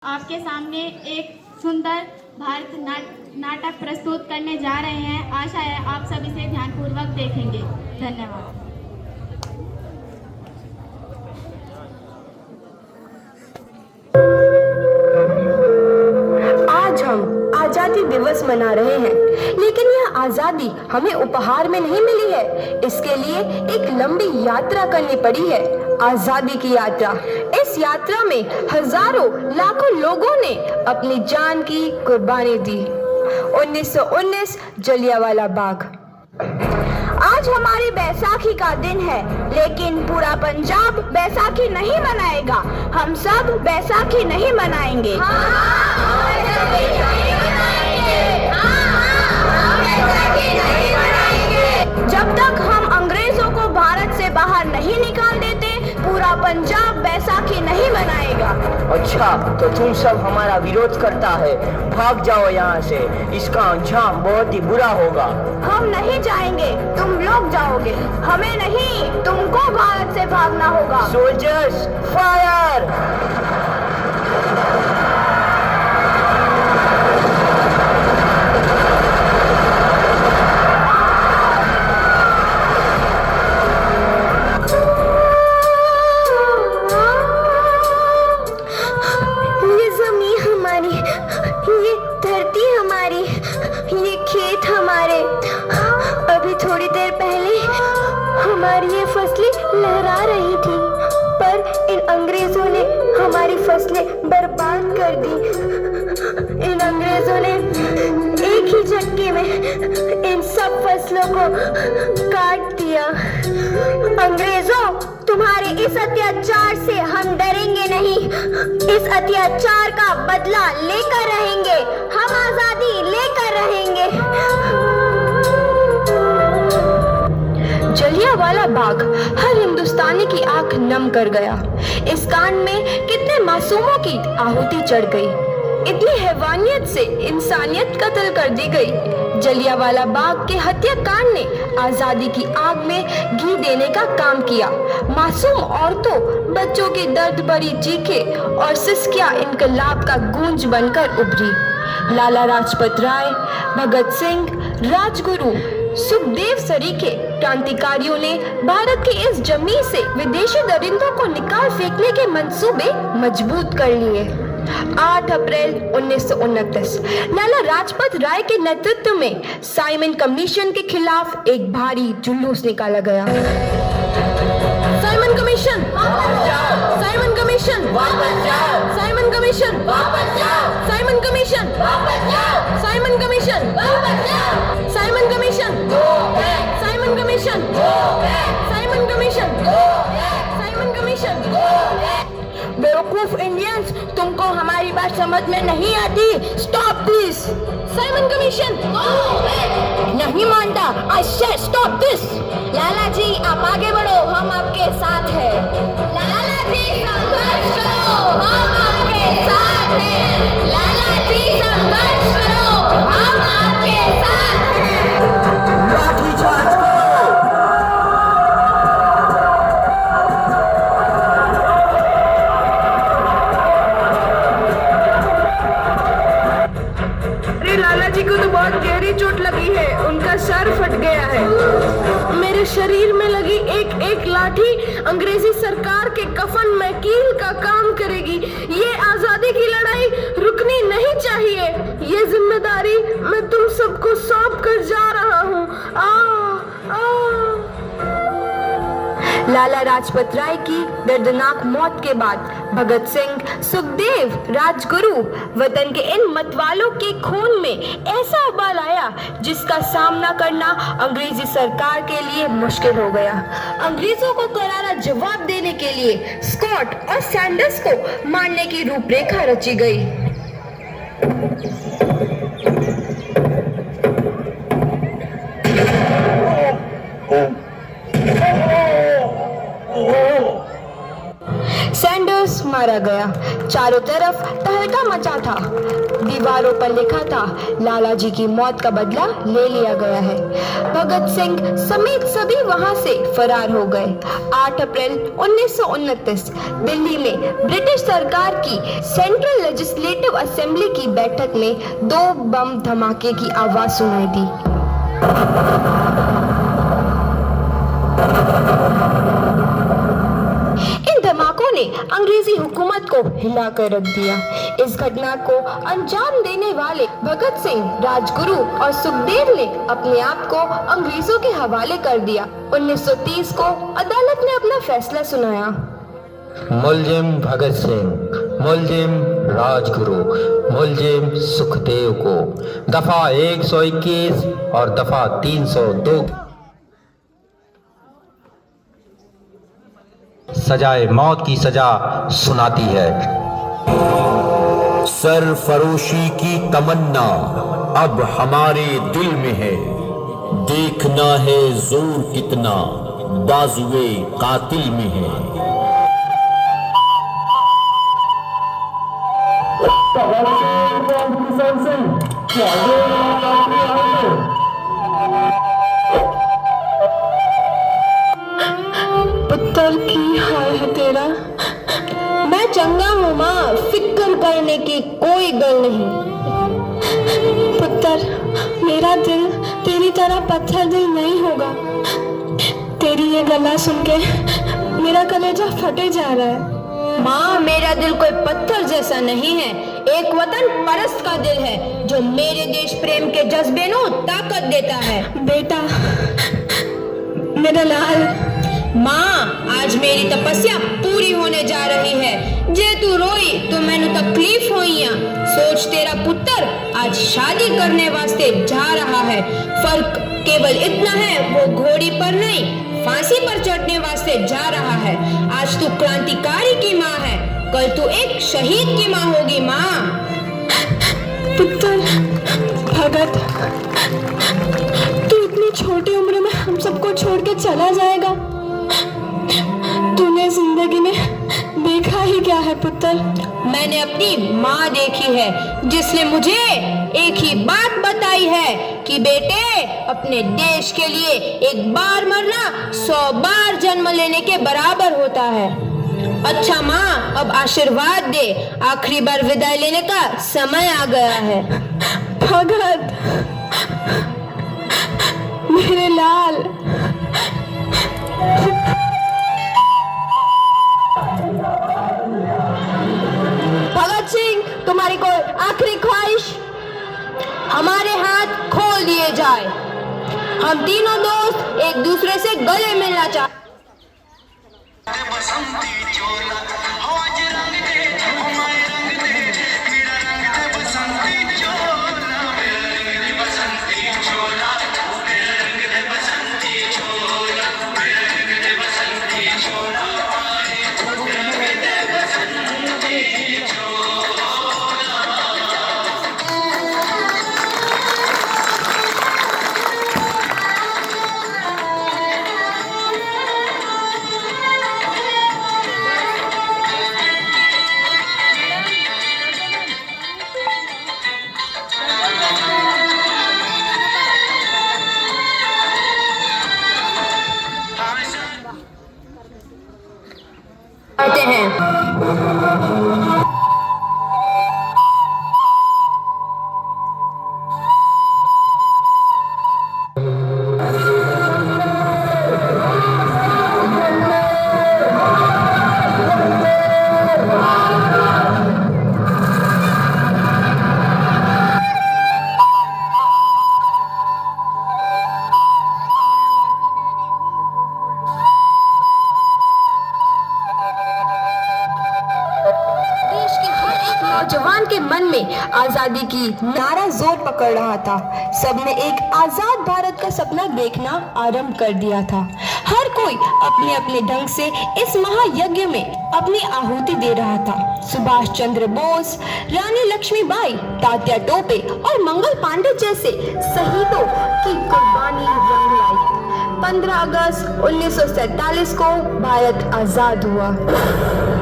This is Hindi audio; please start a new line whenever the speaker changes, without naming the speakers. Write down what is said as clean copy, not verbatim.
आपके सामने एक सुंदर भारत नाटक प्रस्तुत करने जा रहे हैं। आशा है आप सब इसे ध्यानपूर्वक देखेंगे। धन्यवाद।
आज हम आजादी दिवस मना रहे हैं, लेकिन यह आजादी हमें उपहार में नहीं मिली है। इसके लिए एक लंबी यात्रा करनी पड़ी है, आजादी की यात्रा। इस यात्रा में हजारों लाखों लोगों ने अपनी जान की कुर्बानी दी। 1919 जलियांवाला बाग। आज हमारी बैसाखी का दिन है, लेकिन पूरा पंजाब बैसाखी नहीं मनाएगा। हम सब बैसाखी नहीं मनाएंगे। जब तक हम अंग्रेजों को भारत से बाहर नहीं निकाल देते, पूरा पंजाब बैसाखी नहीं मनाएगा।
अच्छा, तो तुम सब हमारा विरोध करता है। भाग जाओ यहाँ से, इसका अंजाम बहुत ही बुरा होगा।
हम नहीं जाएंगे, तुम लोग जाओगे। हमें नहीं, तुमको भारत से भागना होगा।
Soldiers fire!
अभी थोड़ी देर पहले हमारी ये फसलें लहरा रही थी, पर इन अंग्रेजों ने हमारी फसलें बर्बाद कर दी। इन अंग्रेजों ने एक ही झटके में इन सब फसलों को काट दिया। अंग्रेजों, तुम्हारे इस अत्याचार से हम डरेंगे नहीं। इस अत्याचार का बदला लेकर रहेंगे। हम आजादी लेकर रहेंगे। जलियांवाला बाग हर हिंदुस्तानी की आंख नम कर गया। इस कांड में कितने मासूमों की आहुति चढ़ गई। इतनी हैवानियत से इंसानियत कत्ल कर दी गई। जलियांवाला बाग के हत्याकांड ने आजादी की आग में घी देने का काम किया। मासूम औरतों, बच्चों की दर्द भरी चीखें और सिसकियां इनकलाब का गूंज बनकर उभरी। लाला लाजपत राय, भगत सिंह, राजगुरु, सुखदेव सरीखे क्रांतिकारियों ने भारत की इस जमीन से विदेशी दरिंदों को निकाल फेंकने के मंसूबे मजबूत कर लिए। 8 अप्रैल 1929 लाला लाजपत राय के नेतृत्व में साइमन कमीशन के खिलाफ एक भारी जुलूस निकाला गया। साइमन कमीशन वापस जाओ! साइमन कमीशन वापस जाओ! साइमन कमीशन वापस जाओ! साइमन कमीशन वापस जाओ! साइमन कमीशन वापस जाओ! Simon commission go back! Simon commission go back! Simon commission go back! Simon commission go back! बेवकूफ इंडियंस, तुमको हमारी बात समझ में नहीं आती। Stop this! Simon commission go back! नहीं मानता। आई से स्टॉप दिस! लाला जी, आप आगे बढ़ो, हम आपके साथ हैं। लाला जी, संघर्ष करो, हम आपके साथ हैं। लाला जी, संघर्ष करो, हम आपके साथ हैं।
लाठीचार्ज करो!
अरे लाला जी को तो बहुत गहरी चोट लगी है, उनका सर फट गया है। मेरे शरीर में लगी एक एक लाठी अंग्रेजी सरकार के कफन में कील का काम करेगी। ये आजादी की लड़ाई रुकनी नहीं चाहिए। ये जिम्मेदारी मैं तुम सबको सौंप कर जा रहा हूँ। लाला लाजपत राय की दर्दनाक मौत के बाद भगत सिंह, सुखदेव, राजगुरु वतन के इन मतवालों के खून में ऐसा उबाल आया जिसका सामना करना अंग्रेजी सरकार के लिए मुश्किल हो गया। अंग्रेजों को करारा जवाब देने के लिए स्कॉट और सैंडर्स को मारने की रूपरेखा रची गई। सैंडर्स मारा गया। चारों तरफ तहलका मचा था। दीवारों पर लिखा था, लाला जी की मौत का बदला ले लिया गया है। भगत सिंह समेत सभी वहां से फरार हो गए। 8 अप्रैल 1929 दिल्ली में ब्रिटिश सरकार की सेंट्रल लेजिस्लेटिव असेंबली की बैठक में 2 बम धमाके की आवाज सुनाई दी। इन धमाकों ने अंग्रेजी हुकूमत को हिलाकर रख दिया। इस घटना को अंजाम देने वाले भगत सिंह, राजगुरु और सुखदेव ने अपने आप को अंग्रेजों के हवाले कर दिया। 1930 को अदालत ने अपना फैसला सुनाया।
मुलजिम भगत सिंह, मुलजिम राजगुरु, मुलजिम सुखदेव को दफा 121 और दफा 302 सजाए मौत की सजा सुनाती है।
सरफरोशी की तमन्ना अब हमारे दिल में है। देखना है जोर कितना बाजुए कातिल में है।
पुत्र की हाल है तेरा। मैं चंगा हूँ माँ, फिक्र करने की कोई गल नहीं। पुत्र, मेरा दिल तेरी तरह पत्थर दिल नहीं होगा। तेरी ये गला सुन के मेरा कलेजा फटे जा रहा है। माँ, मेरा दिल कोई पत्थर जैसा नहीं है, एक वतन परस्त का दिल है जो मेरे देश प्रेम के जज्बे को ताकत देता है। बेटा, मेरा लाल। माँ, आज मेरी तपस्या पूरी होने जा रही है। जे तू रोई तो मैनू तकलीफ होई। सोच, तेरा पुत्र आज शादी करने वास्ते जा रहा है। फर्क केवल इतना है, वो घोड़ी पर नहीं फांसी पर चढ़ने वास्ते जा रहा है। आज तू क्रांतिकारी की माँ है, कल तू एक शहीद की माँ होगी। माँ। पुत्र भगत, तू इतनी छोटी उम्र में हम सबको छोड़ के चला जाएगा। तूने जिंदगी में देखा ही क्या है पुत्र? मैंने अपनी माँ देखी है, जिसने मुझे एक ही बात बताई है कि बेटे, अपने देश के लिए एक बार मरना 100 बार जन्म लेने के बराबर होता है। अच्छा माँ, अब आशीर्वाद दे, आखिरी बार विदाई लेने का समय आ गया है। भगत, मेरे लाल। भगत सिंह, तुम्हारी कोई आखिरी ख्वाहिश? हमारे हाथ खोल दिए जाए। हम तीनों दोस्त एक दूसरे से गले मिलना चाहते। नौजवान के मन में आजादी की नारा जोर पकड़ रहा था। सबने एक आजाद भारत का सपना देखना आरंभ कर दिया था। हर कोई अपने अपने ढंग से इस महायज्ञ में अपनी आहुति दे रहा था। सुभाष चंद्र बोस, रानी लक्ष्मीबाई, तात्या टोपे और मंगल पांडे जैसे शहीदों की कुर्बानी रंग लाई। 15 अगस्त 1947 को भारत आजाद हुआ।